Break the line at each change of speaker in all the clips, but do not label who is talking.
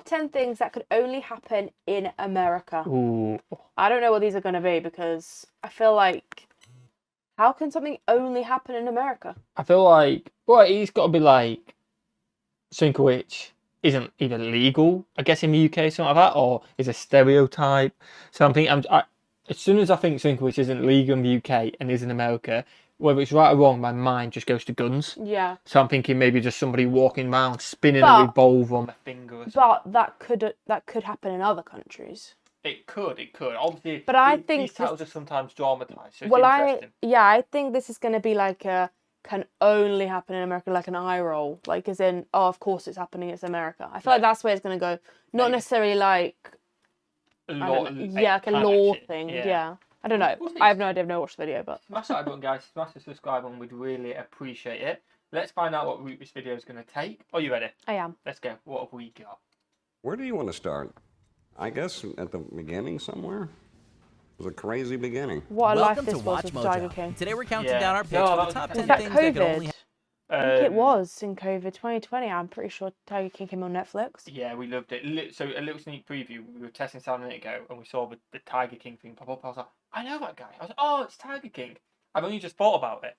10 things that could only happen in America.
Ooh.
I don't know what these are going to be because I feel like, how can something only happen in America?
I feel like, well, it's got to be like something which isn't either legal, I guess, in the UK, something like that, or is a stereotype. So I'm thinking, as soon as I think something which isn't legal in the UK and is in America, whether it's right or wrong, my mind just goes to guns.
Yeah.
So I'm thinking maybe just somebody walking around spinning
But-
a revolver on their finger or something.
But that could happen in other countries.
It could. Obviously,
But I think
these titles are sometimes dramatised, so it's
Well,
interesting.
I think this is going to be like a can only happen in America, like an eye roll, like as in, oh, of course it's happening, it's America. I feel like that's where it's going to go. Not
Maybe.
necessarily like, like a law thing. Yeah. I don't know.
We'll see.
I have no idea. I've never watched the video, but
Smash that like button, guys. Smash the subscribe button. We'd really appreciate it. Let's find out what route this video is going to take. Are you ready?
I am.
Let's go. What have we got?
Where do you want to start? I guess at the beginning somewhere. It was a crazy beginning.
What a
Welcome
life
to
this was
Watch
with Tiger
Mojo.
King.
Today we're counting
Yeah.
down our picks
No,
for
that
the
was
top
okay.
10
Was that
things that could only
COVID? I think it was in COVID 2020. I'm pretty sure Tiger King came on Netflix.
Yeah, we loved it. So a little sneak preview. We were testing sound a minute ago, and we saw the Tiger King thing pop up. I was like, I know that guy. I was like, oh, it's Tiger King. I've only just thought about it.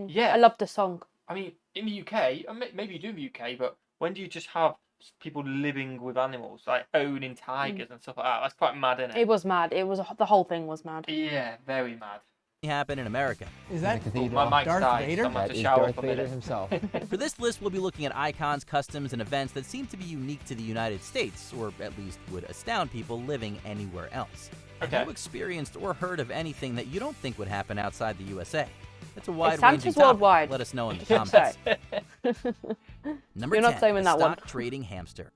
Yeah.
I loved the song.
I mean, in the UK, and maybe you do in the UK, but when do you just have people living with animals, like owning tigers and stuff like that? That's quite mad, isn't it?
It was mad. It was the whole thing was mad.
Yeah, very mad.
happen in America.
Is that
My mic's
Darth
died,
Vader?
so I'm gonna have
That
to
is
shower
Darth
for a
Vader
minute.
himself.
For this list, we'll be looking at icons, customs, and events that seem to be unique to the United States, or at least would astound people living anywhere else.
Okay.
Have you experienced or heard of anything that you don't think would happen outside the USA? It's a wide-ranging
Santa's
topic.
worldwide.
Let us know in the
Just
comments.
say.
Number
You're
10,
not claiming that one.
stock trading hamster.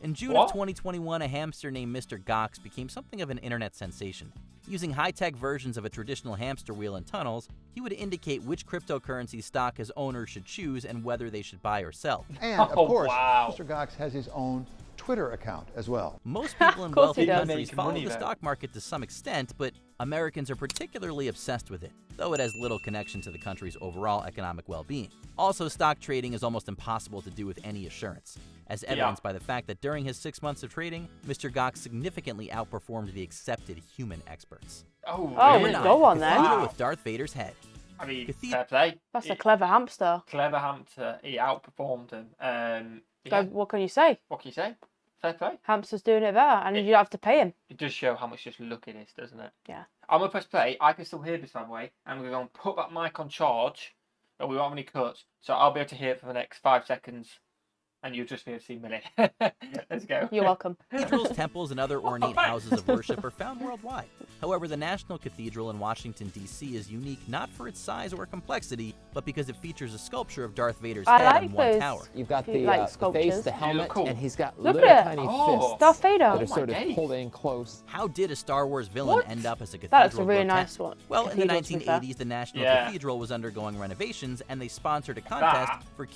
In June
What?
of 2021, a hamster named Mr. Gox became something of an internet sensation. Using high-tech versions of a traditional hamster wheel in tunnels, he would indicate which cryptocurrency stock his owner should choose and whether they should buy or sell.
And of
Oh,
course,
wow.
Mr. Gox has his own Twitter account as well.
Most people in
Of course
wealthy
he does.
countries
Making
follow
money
the
there.
stock market to some extent, but Americans are particularly obsessed with it, though it has little connection to the country's overall economic well-being. Also, stock trading is almost impossible to do with any assurance, as evidenced by the fact that during his 6 months of trading, Mr. Gox significantly outperformed the accepted human experts.
Oh,
Oh,
really?
go on then.
Cathedral
Wow.
with Darth Vader's head.
I mean,
Cathedral-
fair play.
That's
He-
a clever hamster.
clever hamster. He outperformed him.
So
Yeah.
what can you say?
What can you say? Fair play.
Hamster's doing it better, and you don't have to pay him.
It does show how much just luck it is, doesn't it?
Yeah.
I'm gonna press play. I can still hear this, by the way. I'm gonna go and put that mic on charge, but we won't have any cuts, so I'll be able to hear it for the next 5 seconds, and you'll just be able to see Millie. Let's go.
You're welcome.
Cathedrals, temples, and other ornate houses of worship are found worldwide. However, the National Cathedral in Washington, D.C. is unique not for its size or complexity, but because it features a sculpture of Darth Vader's
I
head
like
on one
those.
tower.
You've got
You
the,
like
the face,
sculptures.
the helmet,
cool.
and he's got
Look
little
at it.
tiny
Oh.
fists
Darth Vader.
that
Oh
are sort
my
of
days.
pulled in close.
How did a Star Wars villain
What?
end up as a cathedral
That looks a really
grotesque?
nice one.
Well, in the
Cathedral, to be fair.
1980s, the National
Yeah.
Cathedral was undergoing renovations, and they sponsored a contest
That.
for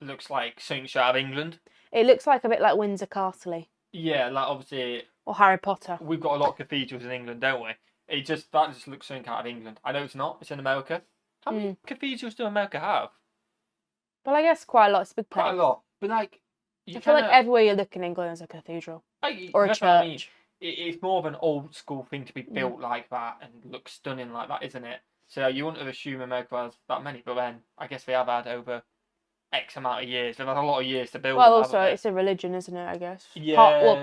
Looks like something straight out of England.
It looks like a bit like Windsor Castle
Yeah, like obviously
or Harry Potter.
we've got a lot of cathedrals in England, don't we? That just looks something out of England. I know it's not. It's in America. How many cathedrals do America have?
Well, I guess quite a lot. It's a big place.
Quite a lot. But like, you
I feel like
kinda-
everywhere you look in England is a cathedral.
like,
or a
that's what I mean.
church.
It's more of an old school thing to be built like that and look stunning like that, isn't it? So you wouldn't have assumed America has that many, but then I guess they have had over X amount of years. They've had a lot of years to build.
Well,
them,
also
haven't they?
it's a religion, isn't it? I guess.
Yeah.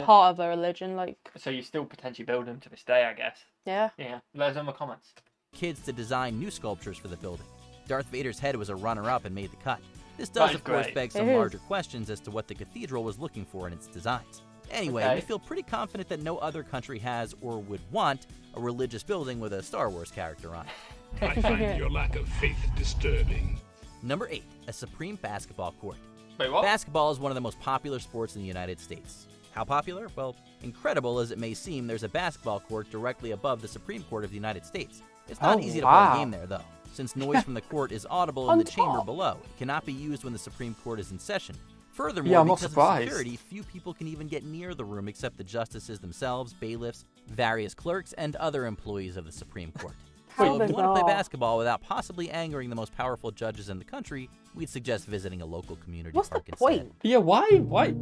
Part of a religion, like
So you still potentially build them to this day, I guess.
yeah.
Yeah. Let us know in the comments.
kids to design new sculptures for the building. Darth Vader's head was a runner-up and made the cut. This
That
does,
is
of course,
great.
beg some
It is.
larger questions as to what the cathedral was looking for in its designs. Anyway,
Okay.
we feel pretty confident that no other country has or would want a religious building with a Star Wars character on it.
I find your lack of faith disturbing.
Number 8, a Supreme basketball court.
Wait, what?
Basketball is one of the most popular sports in the United States. How popular? Well, incredible as it may seem, there's a basketball court directly above the Supreme Court of the United States. It's not
Oh,
easy to play
wow.
a game there, though, since noise from the court is audible
On
in the chamber
top.
below. It cannot be used when the Supreme Court is in session. Furthermore,
Yeah, I'm not
because
surprised.
of security, few people can even get near the room except the justices themselves, bailiffs, various clerks, and other employees of the Supreme Court.
How
So if you want to play
bizarre.
basketball without possibly angering the most powerful judges in the country, we'd suggest visiting a local community
What's the
park instead.
point?
Yeah, why? Wait.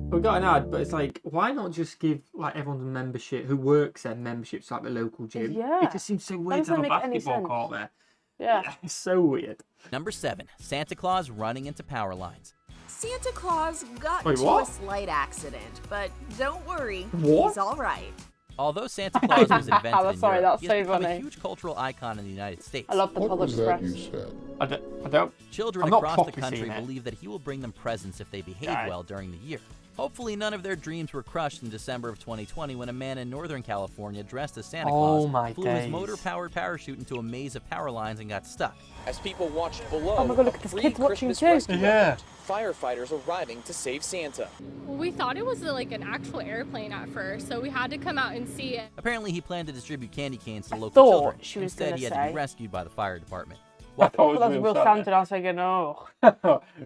We got an ad, but it's like, why not just give like everyone's a membership who works there memberships like the local gym?
Yeah.
It just seems so weird to have a
doesn't make any
basketball
sense.
court there.
Yeah.
It's so weird.
Number 7, Santa Claus running into power lines.
Santa Claus got
Wait,
into
what?
a slight accident, but don't worry,
What?
he's all right.
Although Santa Claus was invented in
Sorry,
Europe,
that's
he has
so
become a
funny.
huge cultural icon in the United States.
I love the Public Express.
I don't.
Children
I'm not
across the
properly
country
seeing it.
believe that he will bring them presents if they behave
Right.
well during the year. Hopefully none of their dreams were crushed in December of 2020 when a man in Northern California dressed as Santa
Oh
Claus
my
flew his
days.
motor-powered parachute into a maze of power lines and got stuck.
As people watched below,
Oh my God, look
a
at this
free
kid's watching
Christmas
too.
rescue
Yeah.
effort. Firefighters arriving to save Santa.
We thought it was like an actual airplane at first, so we had to come out and see it.
Apparently he planned to distribute candy canes to local
thought
children.
she was
Instead,
gonna
he had to
say.
be rescued by the fire department.
I thought
Well, that's real Santa. And I was thinking, oh.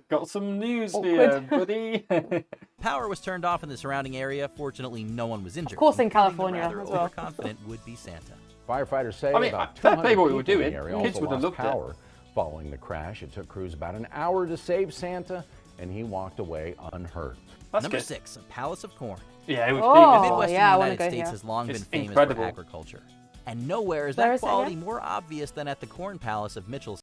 Got some news for
Awkward.
you, buddy.
Power was turned off in the surrounding area. Fortunately, no one was injured.
Of course, in
including the
California
rather
as well.
overconfident would-be Santa.
Firefighters say
I mean,
about
fair
200
play what we
people
were
in the
doing.
area
Kids
also
would have
lost
loved it.
power. Following the crash, it took crews about an hour to save Santa, and he walked away unhurt.
That's
Number
good.
6, a palace of corn.
Yeah, it was
Oh,
The
cute.
Midwestern
yeah, I wanna
United
go
States
here.
has long
It's
been famous
incredible.
for agriculture. And nowhere is
Where
that
is it
quality
again?
more obvious than at the Corn Palace of Mitchell,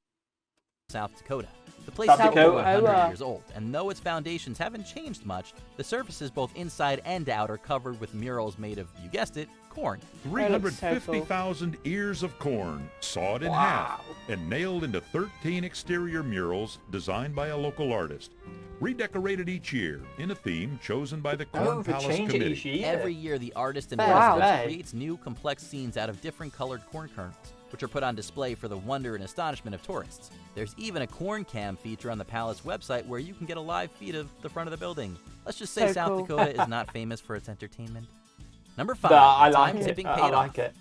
South Dakota. The place
South
is over
Dakota.
100 years old, and though its foundations haven't changed much, the surfaces both inside and out are covered with murals made of, you guessed it, corn.
That looks so cool.
350,000 ears of corn sawed in half and nailed into 13 exterior murals designed by a local artist, redecorated each year in a theme chosen by the Corn
Oh, they
Palace
change it
Committee.
each year.
Every year, the artist in
Wow.
residence
Hey.
creates new, complex scenes out of different colored corn kernels, which are put on display for the wonder and astonishment of tourists. There's even a corn cam feature on the palace website where you can get a live feed of the front of the building. Let's just say
So
South
cool.
Dakota is not famous for its entertainment. Number 5,
I
the
like
time
it.
tipping
I
paid
like
off.
it.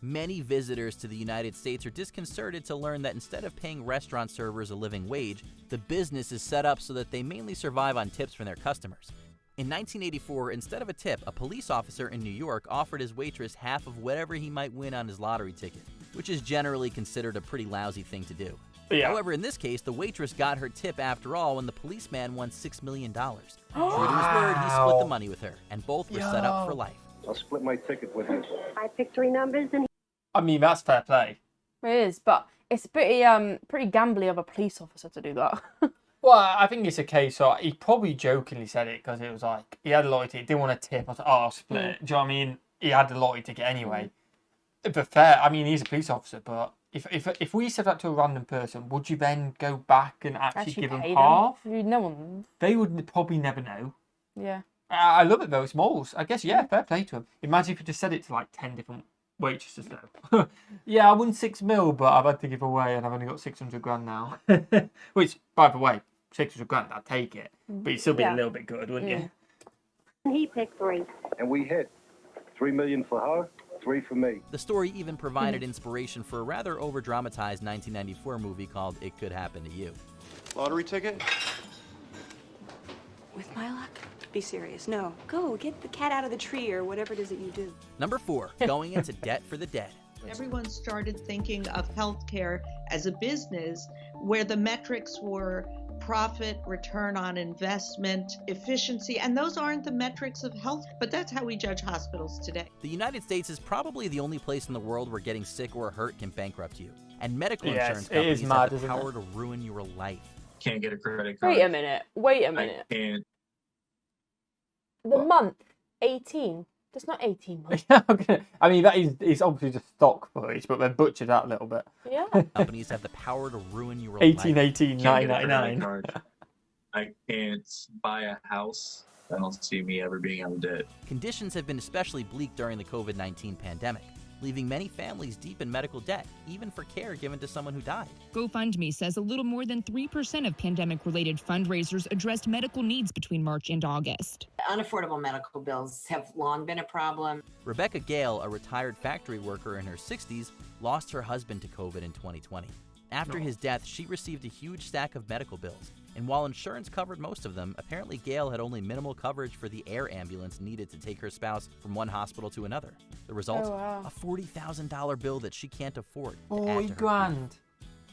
Many visitors to the United States are disconcerted to learn that instead of paying restaurant servers a living wage, the business is set up so that they mainly survive on tips from their customers. In 1984, instead of a tip, a police officer in New York offered his waitress half of whatever he might win on his lottery ticket, which is generally considered a pretty lousy thing to do.
Yeah.
However, in this case, the waitress got her tip after all when the policeman won $6 million. True to his word, he split the money with her, and both were set up for life.
I'll split my ticket with you.
I picked 3 numbers and
I mean, that's fair play.
It is, but it's pretty gambly of a police officer to do that.
Well, I think it's a case of he probably jokingly said it because it was like he had a lottery ticket, didn't want a tip. I was like, oh, I'll split it. Do you know what I mean? He had the lottery ticket anyway. But fair, I mean, he's a police officer, but if we said that to a random person, would you then go back and actually give them
pay
half?
No one.
They would probably never know.
Yeah.
I love it though, it's malls. I guess, yeah, fair play to him. Imagine if you just said it to like 10 different waitresses though. Yeah, I won 6 mil, but I've had to give away and I've only got 600 grand now. Which, by the way, 600 grand, I'd take it. But you'd still be a little bit good, wouldn't you?
he picked 3.
And we hit. 3 million for her, 3 for me.
The story even provided inspiration for a rather over-dramatized 1994 movie called It Could Happen to You.
Lottery ticket?
With my luck? Be serious. No. Go, get the cat out of the tree or whatever it is that you do.
Number 4, going into debt for the dead.
Everyone started thinking of healthcare as a business where the metrics were profit, return on investment, efficiency, and those aren't the metrics of health, but that's how we judge hospitals today.
The United States is probably the only place in the world where getting sick or hurt can bankrupt you. And medical insurance companies have the power to ruin your life.
Can't get a credit card.
Wait a minute.
I can't.
The month 18. That's not 18 months.
Okay. I mean, that is obviously just stock footage, but they're butchered that a little bit.
Yeah.
Companies have the power to ruin your
1818,
Can't get a credit
999.
card. I can't buy a house. I don't see me ever being out of debt.
Conditions have been especially bleak during the COVID-19 pandemic, leaving many families deep in medical debt, even for care given to someone who died.
GoFundMe says a little more than 3% of pandemic-related fundraisers addressed medical needs between March and August.
Unaffordable medical bills have long been a problem.
Rebecca Gale, a retired factory worker in her 60s, lost her husband to COVID in 2020. After his death, she received a huge stack of medical bills. And while insurance covered most of them, apparently Gale had only minimal coverage for the air ambulance needed to take her spouse from one hospital to another. The result?
Oh, wow.
A $40,000 bill that she can't afford. to add
40
to her
grand.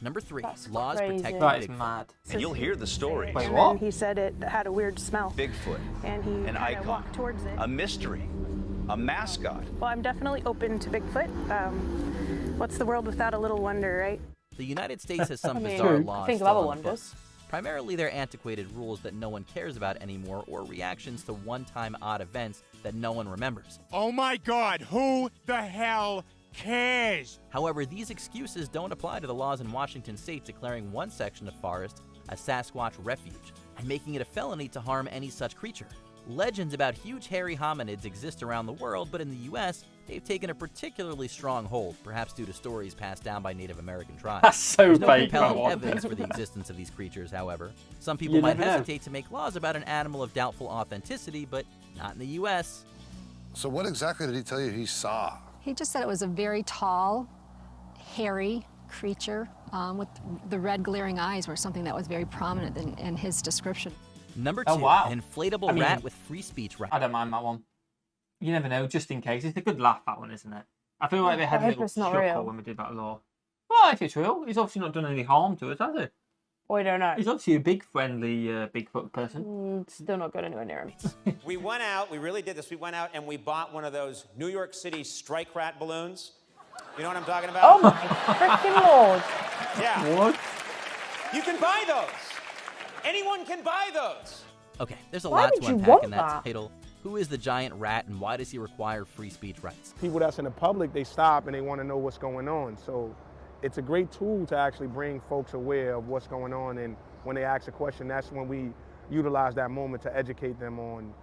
Number 3,
That's
laws
crazy.
protecting
That is
Bigfoot.
mad.
And you'll hear the story.
Wait,
And
what?
then he said it had a weird smell.
Bigfoot,
And he
an
kind of
icon,
walked towards it.
a mystery, a mascot.
Well, I'm definitely open to Bigfoot. What's the world without a little wonder, right?
The United States has some
I mean,
bizarre
I
laws
think of
still
other
on the
wonders.
books. Primarily, they're antiquated rules that no one cares about anymore or reactions to one-time odd events that no one remembers.
Oh my God, who the hell cares?
However, these excuses don't apply to the laws in Washington state declaring one section of forest a Sasquatch refuge and making it a felony to harm any such creature. Legends about huge hairy hominids exist around the world, but in the U.S., they've taken a particularly strong hold, perhaps due to stories passed down by Native American tribes.
That's so
There's no
fake,
compelling
that one.
evidence for the existence of these creatures, however. Some people
You
might
never know.
hesitate to make laws about an animal of doubtful authenticity, but not in the U.S.
So what exactly did he tell you he saw?
He just said it was a very tall, hairy creature with the red glaring eyes were something that was very prominent in his description.
Number 2,
Oh, wow.
an inflatable
I mean,
rat with free speech rights.
I don't mind that one. You never know, just in case. It's a good laugh, that one, isn't it? I feel like they
I
had a
hope
little
it's not
chuckle
real.
when we did that law. Well, if it's real, he's obviously not done any harm to us, has he?
We don't know.
He's obviously a big, friendly Bigfoot person.
Still not going anywhere near him.
We went out, we really did this. We went out and we bought one of those New York City strike rat balloons. You know what I'm talking about?
Oh my freaking lord.
Yeah.
What?
You can buy those. Anyone can buy those.
Okay, there's a
Why
lot
would
to
you
unpack
want
in that
that?
title. Who is the giant rat and why does he require free speech rights?
People that's in the public, they stop and they want to know what's going on. So it's a great tool to actually bring folks aware of what's going on. And when they ask a question, that's when we utilize that moment to educate them on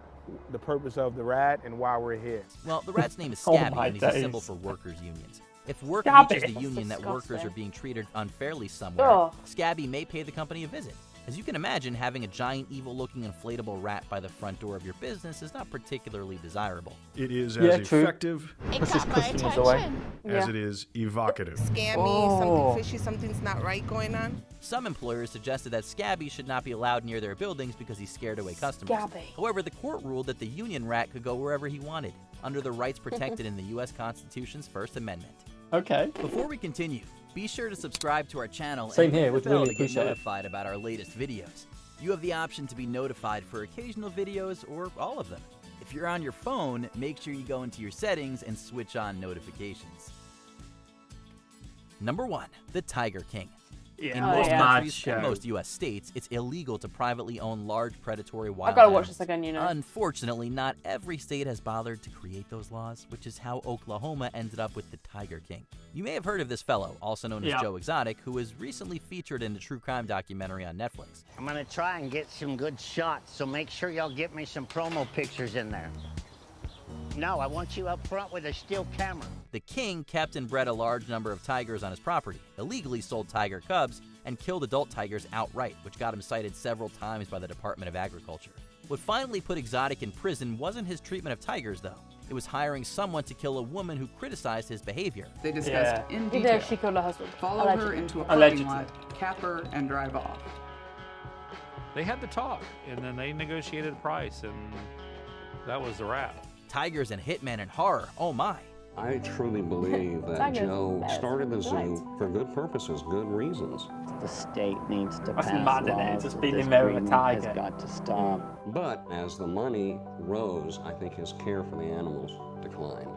the purpose of the rat and why we're here.
Well, the rat's name is
Oh
Scabby,
my
and he's a
days.
symbol for workers' unions. If work
Scabby.
reaches the
That's
union that workers
disgusting.
are being treated unfairly somewhere,
Ugh.
Scabby may pay the company a visit. As you can imagine, having a giant, evil-looking inflatable rat by the front door of your business is not particularly desirable.
It is
Yeah,
as
true.
effective
It
Puts his
caught my
customers away.
attention.
as
Yeah.
it is evocative.
Scammy,
Oh.
something fishy, something's not right going on.
Some employers suggested that Scabby should not be allowed near their buildings because he scared away customers.
Scabby.
However, the court ruled that the union rat could go wherever he wanted, under the rights protected in the U.S. Constitution's First Amendment.
Okay.
Before we continue, be sure to subscribe to our channel
Same
and
here,
hit the
would
bell
really
to get
appreciate it.
notified about our latest videos. You have the option to be notified for occasional videos or all of them. If you're on your phone, make sure you go into your settings and switch on notifications. Number 1, the Tiger King.
Yeah.
In
Oh,
most
yeah.
countries
Show.
and most U.S. states, it's illegal to privately own large predatory wild
I've got to watch
animals.
this again, you know.
Unfortunately, not every state has bothered to create those laws, which is how Oklahoma ended up with the Tiger King. You may have heard of this fellow, also known as
Yeah.
Joe Exotic, who was recently featured in a true crime documentary on Netflix.
I'm gonna try and get some good shots, so make sure y'all get me some promo pictures in there. No, I want you up front with a still camera.
The king kept and bred a large number of tigers on his property, illegally sold tiger cubs, and killed adult tigers outright, which got him cited several times by the Department of Agriculture. What finally put Exotic in prison wasn't his treatment of tigers, though. It was hiring someone to kill a woman who criticized his behavior.
They discussed in
Either
detail.
she killed her husband.
Follow her
Allegedly.
into a parking
Allegedly.
lot, cap her, and drive off.
They had the talk, and then they negotiated a price, and that was the wrap.
Tigers and hitmen and horror, oh my.
I truly believe that
Tigers
Joe
and bears.
started the
Right.
zoo for good purposes, good reasons.
The state needs to
That's
pass
mad, isn't it?
laws
Just
that
being
this
in there with a
breeding
tiger.
has got to stop.
But as the money rose, I think his care for the animals declined.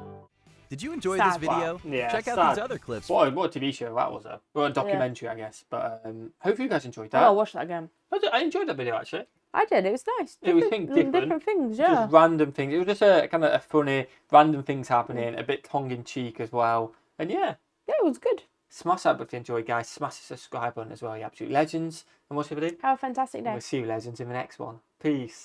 Did you enjoy
Sad.
this video?
Yeah,
Check out
sad.
these other clips.
What a TV show that was, or a documentary, I guess. But hopefully you guys enjoyed that.
I'll watch that again.
I enjoyed that video actually.
I did. It was nice.
It was
Different things, yeah.
Just random things. It was just a kind of a funny, random things happening, a bit tongue in cheek as well. And yeah,
Yeah, it was good.
smash that button if you enjoyed, guys. Smash the subscribe button as well. You absolute legends. And what's the video?
Have a fantastic day.
We'll see you legends in the next one. Peace.